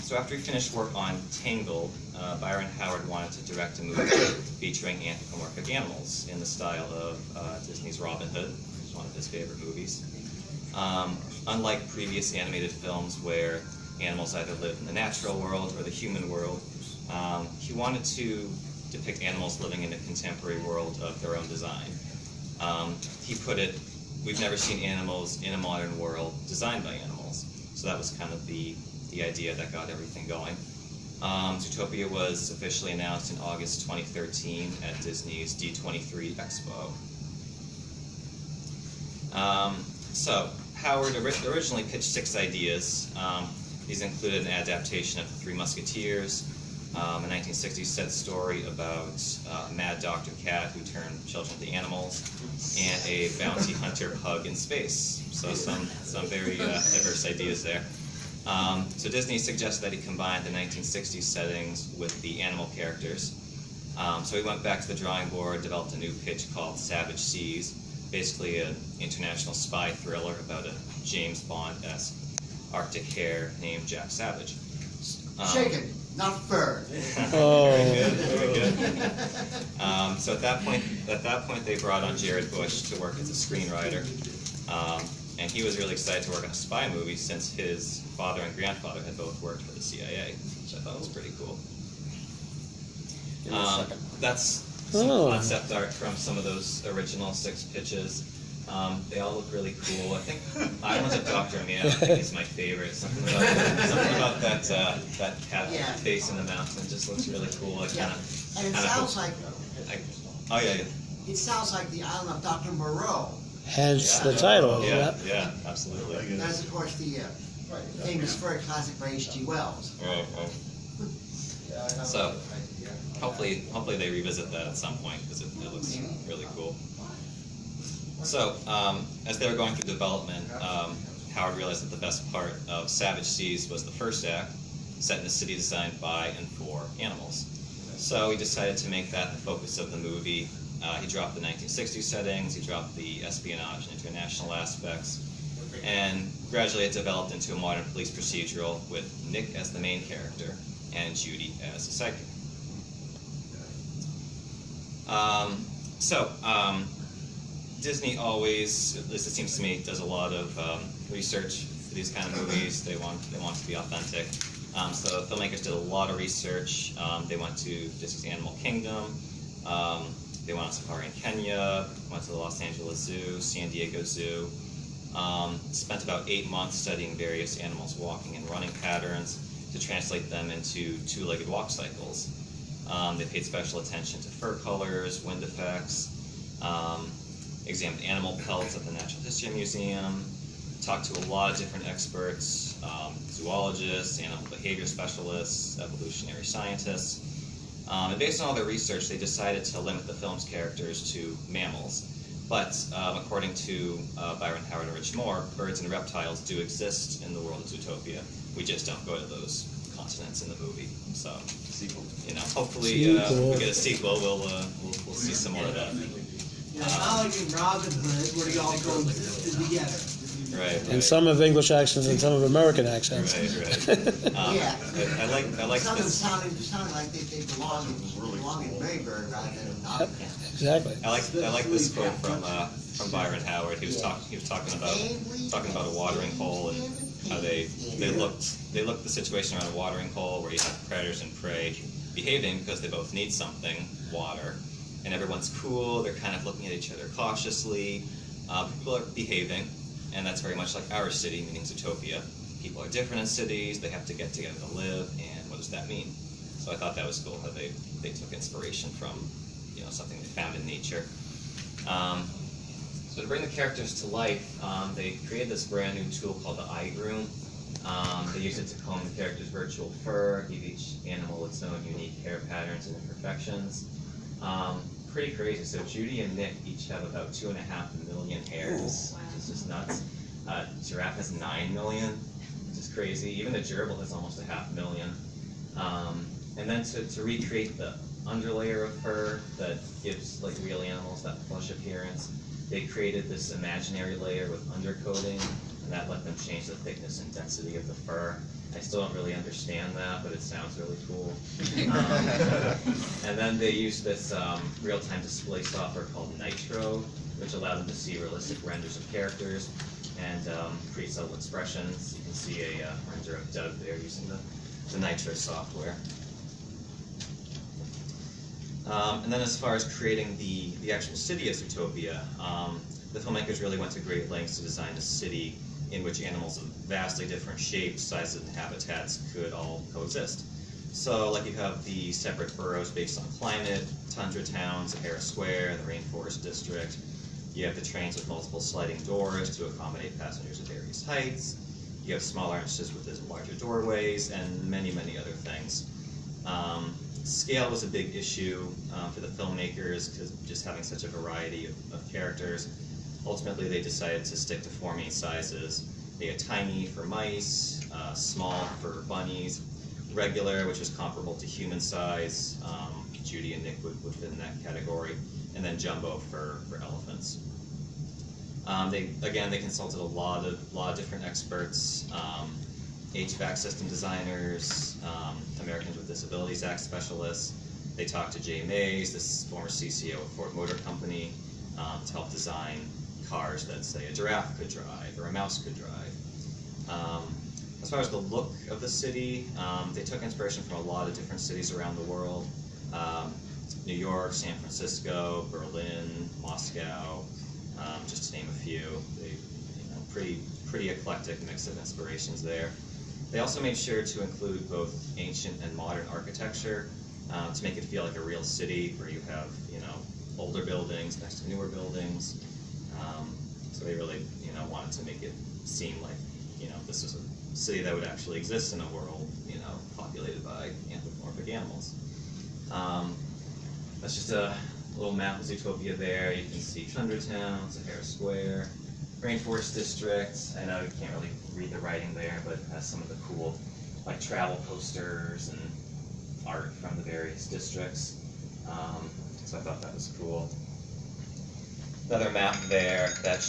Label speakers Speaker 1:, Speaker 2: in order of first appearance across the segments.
Speaker 1: So after he finished work on Tangled, Byron Howard wanted to direct a movie featuring anthropomorphic animals in the style of Disney's Robin Hood, which is one of his favorite movies. Unlike previous animated films where animals either live in the natural world or the human world, he wanted to depict animals living in a contemporary world of their own design. He put it, we've never seen animals in a modern world designed by animals. So that was kind of the idea that got everything going. Zootopia was officially announced in August 2013 at Disney's D23 Expo. So Howard originally pitched 6 ideas. These included an adaptation of The Three Musketeers, a 1960s set story about a mad Dr. Cat who turned children into animals, and a bounty hunter pug in space. So some very diverse ideas there. So Disney suggested that he combine the 1960s settings with the animal characters. So he went back to the drawing board, developed a new pitch called Savage Seas, basically an international spy thriller about a James Bond-esque Arctic hare named Jack Savage.
Speaker 2: Chicken, not fur.
Speaker 1: Very good, very good. So at that point, they brought on Jared Bush to work as a screenwriter, and he was really excited to work on a spy movie since his father and grandfather had both worked for the CIA, which I thought was pretty cool. That's some concept art from some of those original 6 pitches. They all look really cool. I think Islands of Dr. Meow, I think is my favorite. Something about that cat face in the mountain just looks really cool.
Speaker 2: And it sounds like.
Speaker 1: Oh yeah.
Speaker 2: It sounds like the Island of Dr. Moreau.
Speaker 3: Hence the title.
Speaker 1: Yeah, absolutely.
Speaker 2: That's of course the famous fur classic by H.G. Wells.
Speaker 1: Right. So hopefully they revisit that at some point because it looks really cool. So, as they were going through development, Howard realized that the best part of Savage Seas was the first act, set in a city designed by and for animals. So he decided to make that the focus of the movie. He dropped the 1960s settings, he dropped the espionage and international aspects, and gradually it developed into a modern police procedural with Nick as the main character and Judy as a sidekick. Disney always, at least it seems to me, does a lot of research for these kind of movies. They want to be authentic. So filmmakers did a lot of research. They went to Disney's Animal Kingdom. They went on safari in Kenya. Went to the Los Angeles Zoo, San Diego Zoo. Spent about 8 months studying various animals' walking and running patterns to translate them into 2-legged walk cycles. They paid special attention to fur colors, wind effects. Examined animal pelts at the Natural History Museum, talked to a lot of different experts, zoologists, animal behavior specialists, evolutionary scientists. And based on all their research, they decided to limit the film's characters to mammals. But according to Byron Howard and Rich Moore, birds and reptiles do exist in the world of Zootopia. We just don't go to those continents in the movie. So, hopefully if we get a sequel, we'll see some more of that.
Speaker 2: It's not like in Robin Hood where they all go together.
Speaker 1: Right.
Speaker 3: And some have English accents and some have American accents.
Speaker 1: Right. I like
Speaker 2: some
Speaker 1: this.
Speaker 2: Sounding like they belong in Mayberry rather than in Nottingham.
Speaker 3: Exactly.
Speaker 1: I like this quote from Byron Howard. He was talking about a watering hole and how they looked the situation around a watering hole where you have predators and prey behaving because they both need something, water. And everyone's cool, they're kind of looking at each other cautiously. People are behaving, and that's very much like our city, meaning Zootopia. People are different in cities, they have to get together to live, and what does that mean? So I thought that was cool how they took inspiration from something they found in nature. So to bring the characters to life, they created this brand new tool called the eye groom. They use it to comb the character's virtual fur, give each animal its own unique hair patterns and imperfections. Pretty crazy. So Judy and Nick each have about 2.5 million hairs, which is just nuts. Giraffe has 9 million, which is crazy. Even the gerbil has almost 500,000. And then to recreate the underlayer of fur that gives like real animals that plush appearance, they created this imaginary layer with undercoating, and that let them change the thickness and density of the fur. I still don't really understand that, but it sounds really cool. And then they used this real-time display software called Nitro, which allowed them to see realistic renders of characters and create subtle expressions. You can see a render of Doug there using the Nitro software. And then as far as creating the actual city of Zootopia, the filmmakers really went to great lengths to design a city in which animals of vastly different shapes, sizes, and habitats could all coexist. So, like, you have the separate boroughs based on climate, tundra towns, Sahara Square, the Rainforest District. You have the trains with multiple sliding doors to accommodate passengers of various heights. You have smaller entrances with larger doorways, and many, many other things. Scale was a big issue for the filmmakers, because just having such a variety of characters. Ultimately, they decided to stick to 4 main sizes. They had tiny for mice, small for bunnies, regular, which was comparable to human size. Judy and Nick would fit in that category, and then jumbo for elephants. They consulted a lot of different experts, HVAC system designers, Americans with Disabilities Act specialists. They talked to Jay Mays, this former CCO of Ford Motor Company, to help design cars that, say, a giraffe could drive or a mouse could drive. As far as the look of the city, they took inspiration from a lot of different cities around the world. New York, San Francisco, Berlin, Moscow, just to name a few. Pretty eclectic mix of inspirations there. They also made sure to include both ancient and modern architecture to make it feel like a real city where you have, older buildings next to newer buildings. So they really, wanted to make it seem like, this was a city that would actually exist in a world, populated by anthropomorphic animals. That's just a little map of Zootopia there. You can see Tundra Town, Sahara Square, Rainforest District. I know you can't really read the writing there, but it has some of the cool, like, travel posters and art from the various districts. So I thought that was cool. Another map there that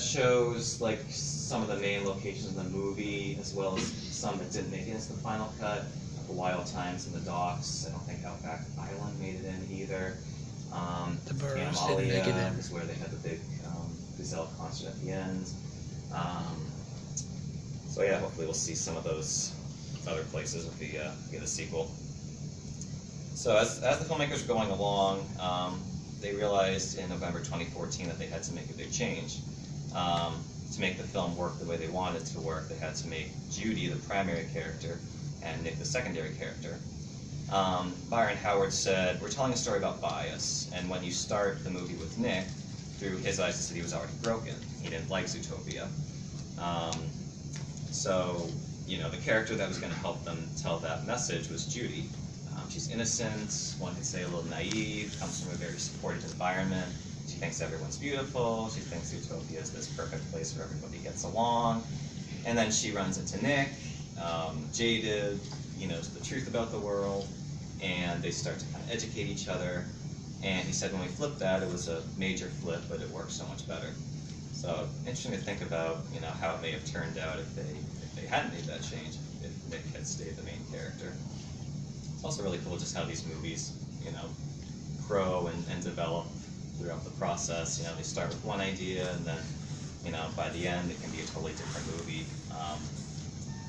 Speaker 1: shows like some of the main locations in the movie, as well as some that didn't make it into the final cut. The Wild Times and the Docks. I don't think Outback Island made it in either.
Speaker 3: The Burrows didn't make it in.
Speaker 1: Is where they had the big gazelle concert at the end. So yeah, hopefully we'll see some of those other places if we get a sequel. So as the filmmakers were going along, they realized in November 2014 that they had to make a big change. To make the film work the way they wanted it to work, they had to make Judy the primary character and Nick the secondary character. Byron Howard said, "We're telling a story about bias, and when you start the movie with Nick, through his eyes the city was already broken. He didn't like Zootopia. So, the character that was going to help them tell that message was Judy. She's innocent, one could say a little naive, comes from a very supportive environment. She thinks everyone's beautiful, she thinks Zootopia is this perfect place where everybody gets along. And then she runs into Nick, jaded, he knows the truth about the world, and they start to kind of educate each other. And he said when we flipped that, it was a major flip, but it worked so much better. So interesting to think about, how it may have turned out if they hadn't made that change, if Nick had stayed the main character. It's also really cool just how these movies, grow and develop throughout the process. They start with one idea, and then, by the end, it can be a totally different movie.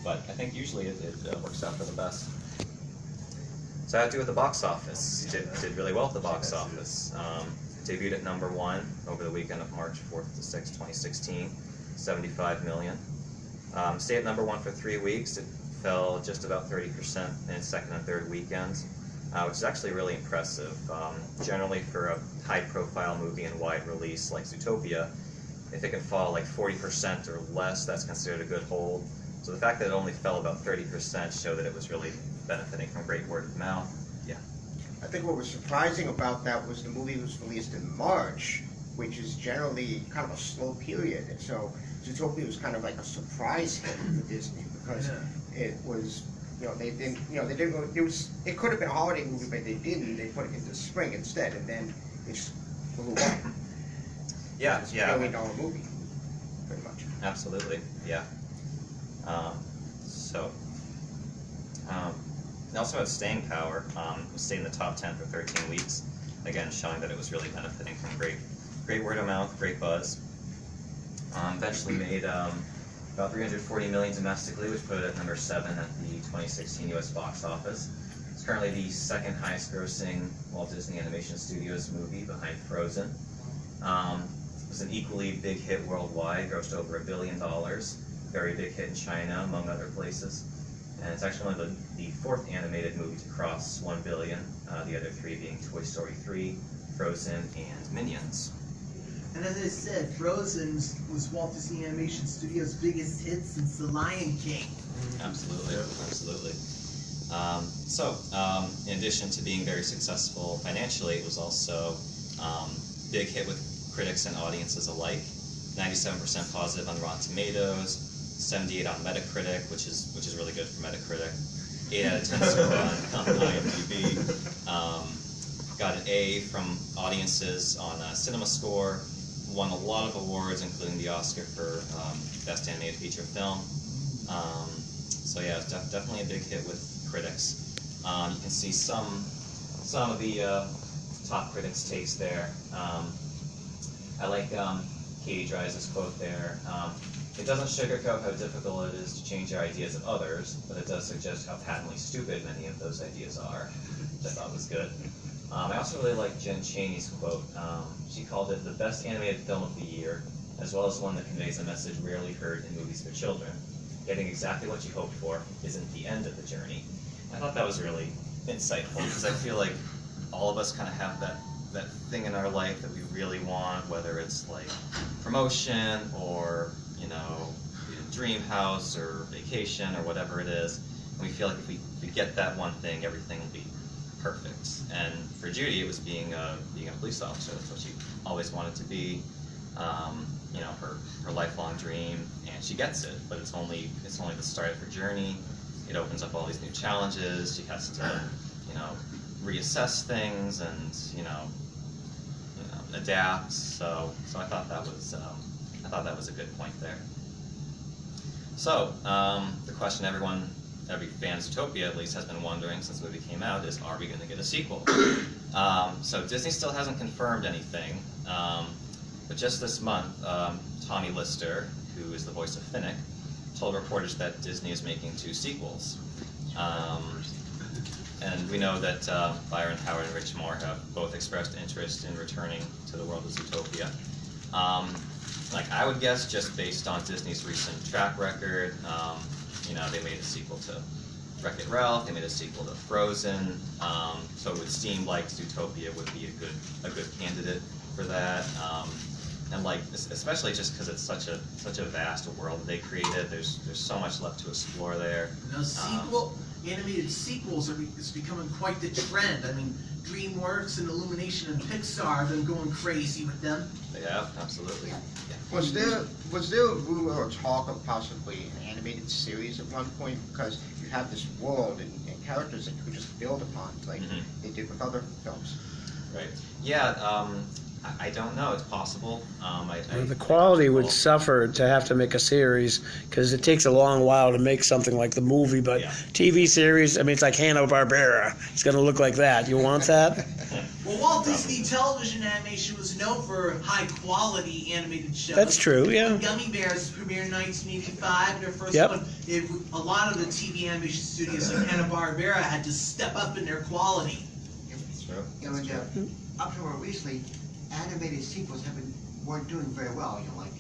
Speaker 1: But I think usually it works out for the best. So how did it do at the box office? Did really well at the box office. Debuted at #1 over the weekend of March 4th to 6th, 2016, 75 million. Stayed at #1 for 3 weeks. It fell just about 30% in its second and third weekends, which is actually really impressive. Generally, for a high-profile movie and wide release like Zootopia, if it can fall like 40% or less, that's considered a good hold. So the fact that it only fell about 30% showed that it was really benefiting from great word of mouth. Yeah.
Speaker 4: I think what was surprising about that was the movie was released in March, which is generally kind of a slow period. And so Zootopia was kind of like a surprise hit for Disney because it was, it could have been a holiday movie, but they didn't. They put it into spring instead, and then it just blew up.
Speaker 1: Yeah,
Speaker 4: It's a $1 million movie, pretty much.
Speaker 1: Absolutely, yeah. So, it also had staying power. It stayed in the top 10 for 13 weeks. Again, showing that it was really benefiting from great word of mouth, great buzz. Eventually made about $340 million domestically, which put it at number 7 at the 2016 U.S. box office. It's currently the second highest grossing Walt Disney Animation Studios movie behind Frozen. It was an equally big hit worldwide, grossed over $1 billion. Very big hit in China, among other places. And it's actually one of the fourth animated movie to cross 1 billion, the other three being Toy Story 3, Frozen, and Minions.
Speaker 5: And as I said, Frozen was Walt Disney Animation Studios' biggest hit since The Lion King.
Speaker 1: Absolutely, absolutely. In addition to being very successful financially, it was also big hit with critics and audiences alike. 97% positive on Rotten Tomatoes, 78 on Metacritic, which is really good for Metacritic. 8 out of 10 score on IMDb. Got an A from audiences on CinemaScore. Won a lot of awards, including the Oscar for Best Animated Feature Film. So yeah, it's definitely a big hit with critics. You can see some of the top critics' takes there. I like Katie Dries' quote there. It doesn't sugarcoat how difficult it is to change your ideas of others, but it does suggest how patently stupid many of those ideas are, which I thought was good. I also really like Jen Chaney's quote. She called it the best animated film of the year, as well as one that conveys a message rarely heard in movies for children. Getting exactly what you hoped for isn't the end of the journey. I thought that was really insightful, because I feel like all of us kind of have that thing in our life that we really want, whether it's like promotion or, you know, a dream house or vacation or whatever it is. And we feel like if we get that one thing, everything will be perfect. And for Judy, it was being a police officer. That's what she always wanted to be. You know, her lifelong dream, and she gets it. But it's only the start of her journey. It opens up all these new challenges. She has to, you know, reassess things and adapt. So I thought that was a good point there. So the question every fan of Zootopia at least has been wondering since the movie came out is, are we going to get a sequel? So Disney still hasn't confirmed anything, but just this month, Tommy Lister, who is the voice of Finnick, told reporters that Disney is making 2 sequels. And we know that Byron Howard and Rich Moore have both expressed interest in returning to the world of Zootopia. Like I would guess, just based on Disney's recent track record, you know, they made a sequel to Wreck-It Ralph, they made a sequel to Frozen, so it would seem like Zootopia would be a good candidate for that. And like, especially just because it's such a vast world that they created, there's so much left to explore there.
Speaker 5: Animated sequels is becoming quite the trend. I mean, DreamWorks and Illumination and Pixar have been going crazy with them.
Speaker 1: They have, absolutely. Yeah.
Speaker 4: Was there a rumor or talk of possibly an animated series at one point? Because you have this world and characters that you could just build upon, like they did with other films.
Speaker 1: Right. Yeah. I don't know. It's possible.
Speaker 3: The quality would suffer to have to make a series because it takes a long while to make something like the movie. But
Speaker 1: yeah.
Speaker 3: TV series, I mean, it's like Hanna-Barbera. It's going to look like that. You want that?
Speaker 5: Well, Walt Disney Television Animation was known for high-quality animated shows.
Speaker 3: That's true, yeah.
Speaker 5: Gummy Bears premiered in 1985. Their first one. A lot of the TV animation studios like Hanna-Barbera had to step up in their quality.
Speaker 1: That's true.
Speaker 2: Up to more recently, animated sequels weren't doing very well. You know, like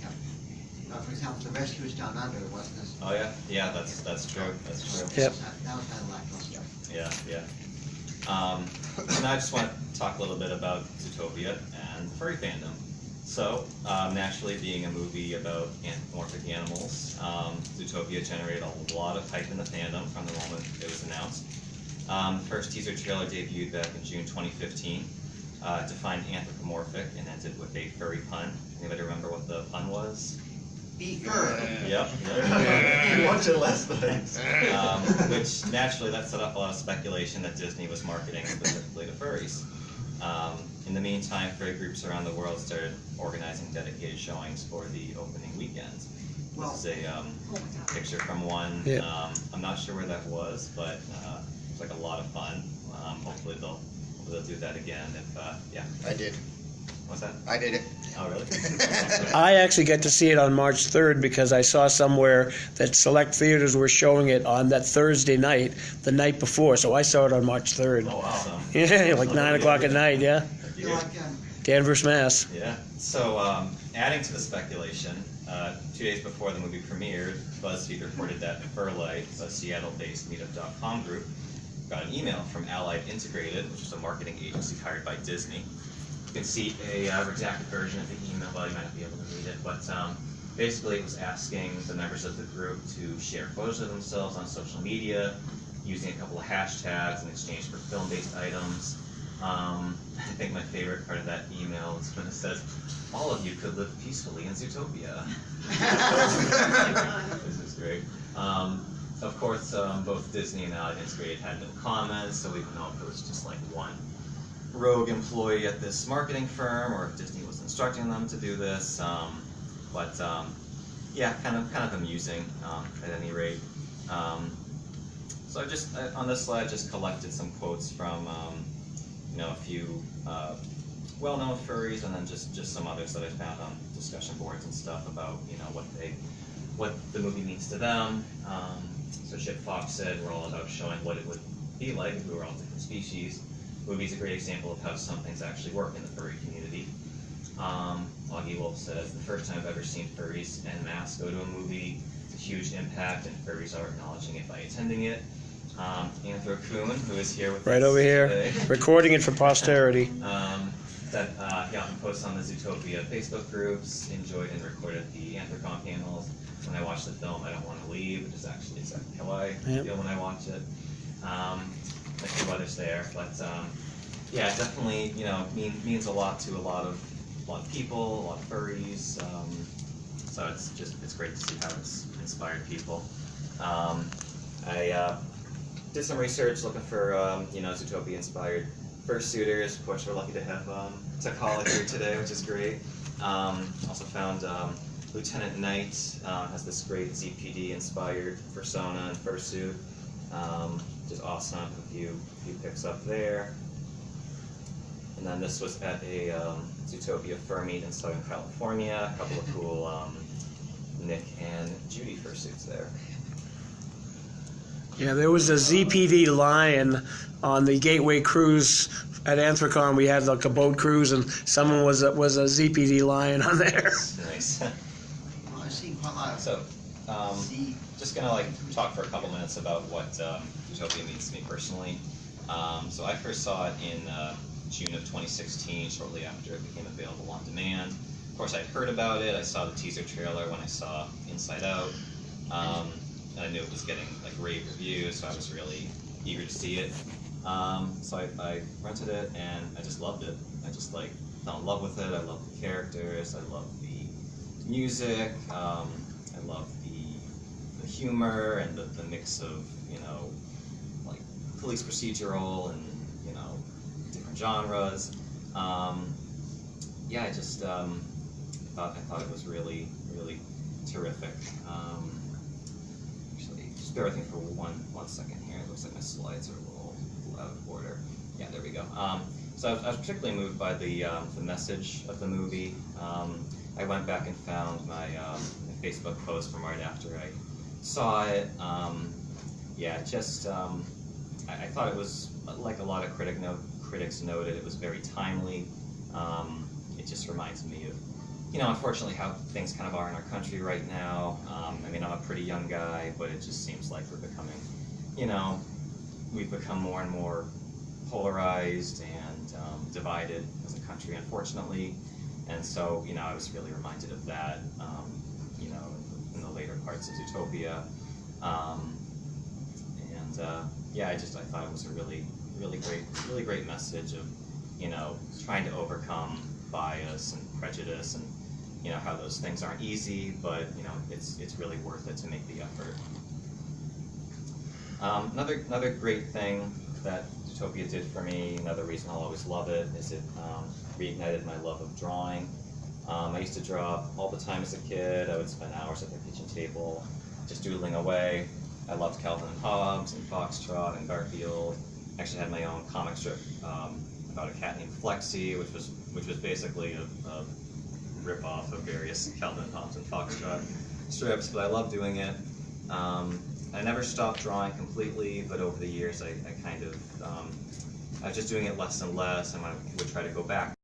Speaker 2: for example, The Rescuers Down Under wasn't as.
Speaker 1: Oh yeah, yeah, that's true. That's true.
Speaker 3: Yep.
Speaker 2: That was kind of lackluster.
Speaker 1: Yeah. And I just want to talk a little bit about Zootopia and furry fandom. So, naturally, being a movie about anthropomorphic animals, Zootopia generated a lot of hype in the fandom from the moment it was announced. The first teaser trailer debuted back in June 2015. Defined anthropomorphic and ended with a furry pun. Anybody remember what the pun was?
Speaker 2: Be fur.
Speaker 1: Yep.
Speaker 6: Watch it last night.
Speaker 1: Which naturally that set up a lot of speculation that Disney was marketing specifically to furries. In the meantime, furry groups around the world started organizing dedicated showings for the opening weekend.
Speaker 2: Well-
Speaker 1: this is a picture from one.
Speaker 3: Yeah.
Speaker 1: I'm not sure where that was, but it's like a lot of fun. Hopefully they'll do that again. If yeah,
Speaker 4: I did.
Speaker 1: what's that?
Speaker 4: I did it.
Speaker 1: Oh really?
Speaker 3: I actually get to see it on March 3rd because I saw somewhere that select theaters were showing it on that Thursday night, the night before. So I saw it on March 3rd.
Speaker 1: Oh wow.
Speaker 3: Yeah, like 9 o'clock at night, yeah.
Speaker 2: You're like,
Speaker 3: Danvers, Mass.
Speaker 1: Yeah. So, adding to the speculation, 2 days before the movie premiered, BuzzFeed reported that Furlight, a Seattle-based Meetup.com group, got an email from Allied Integrated, which is a marketing agency hired by Disney. You can see a redacted version of the email, but you might not be able to read it. But basically, it was asking the members of the group to share photos of themselves on social media, using a couple of hashtags in exchange for film-based items. I think my favorite part of that email is when it says, "All of you could live peacefully in Zootopia." This is great. Of course, both Disney and Allied Integrated had no comments, so we don't know if it was just like one rogue employee at this marketing firm, or if Disney was instructing them to do this. But yeah, kind of amusing at any rate. So I just on this slide just collected some quotes from a few well-known furries, and then just some others that I found on discussion boards and stuff about what the movie means to them. So Chip Fox said we're all about showing what it would be like if we were all different species. The movie's a great example of how some things actually work in the furry community. Augie Wolf says the first time I've ever seen furries en masse go to a movie. It's a huge impact, and furries are acknowledging it by attending it. Anthro Coon, who is here with
Speaker 3: Right
Speaker 1: us
Speaker 3: over here,
Speaker 1: today,
Speaker 3: recording it for posterity.
Speaker 1: that he often posts on the Zootopia Facebook groups, enjoyed and recorded the Anthrocon panels. When I watch the film, I don't want to leave, which is actually exactly how I feel when I watch it. A few others there, but yeah, definitely, means a lot to a lot of people, a lot of furries. So it's great to see how it's inspired people. I did some research looking for Zootopia inspired fursuiters. Of course, we're lucky to have Takala here today, which is great. Also found Lieutenant Knight has this great ZPD inspired persona and fursuit, which is awesome. A few pics up there. And then this was at a Zootopia fur meet in Southern California. A couple of cool Nick and Judy fursuits there.
Speaker 3: Yeah, there was a ZPD lion on the Gateway cruise at Anthrocon. We had like a boat cruise, and someone was a ZPD lion on there.
Speaker 1: Nice.
Speaker 2: well, I've seen quite a lot of
Speaker 1: So,
Speaker 2: Z.
Speaker 1: just gonna talk for a couple minutes about what Zootopia means to me personally. So I first saw it in June of 2016, shortly after it became available on demand. Of course, I'd heard about it. I saw the teaser trailer when I saw Inside Out. And I knew it was getting rave reviews, so I was really eager to see it. So I rented it, and I just loved it. I just fell in love with it. I love the characters. I love the music. I love the humor and the mix of police procedural and different genres. Yeah, I just thought it was really terrific. Just bear with me for one second here. It looks like my slides are a little out of order. Yeah, there we go. So I was particularly moved by the message of the movie. I went back and found my Facebook post from right after I saw it. Yeah, just I thought it was, like a lot of critics noted, it was very timely. It just reminds me of, unfortunately how things kind of are in our country right now. I mean, I'm a pretty young guy, but it just seems like we're becoming, we've become more and more polarized and divided as a country, unfortunately. And so, I was really reminded of that, in the later parts of Zootopia. Yeah, I thought it was a really great message of, trying to overcome bias and prejudice, and how those things aren't easy, but it's really worth it to make the effort. Another great thing that Zootopia did for me, another reason I'll always love it, is it reignited my love of drawing. I used to draw all the time as a kid. I would spend hours at the kitchen table just doodling away. I loved Calvin and Hobbes and Foxtrot and Garfield. I actually had my own comic strip about a cat named Flexi, which was basically a rip-off of various Calvin and Hobbes and Foxtrot strips, but I loved doing it. I never stopped drawing completely, but over the years I kind of, I was just doing it less and less, and I would try to go back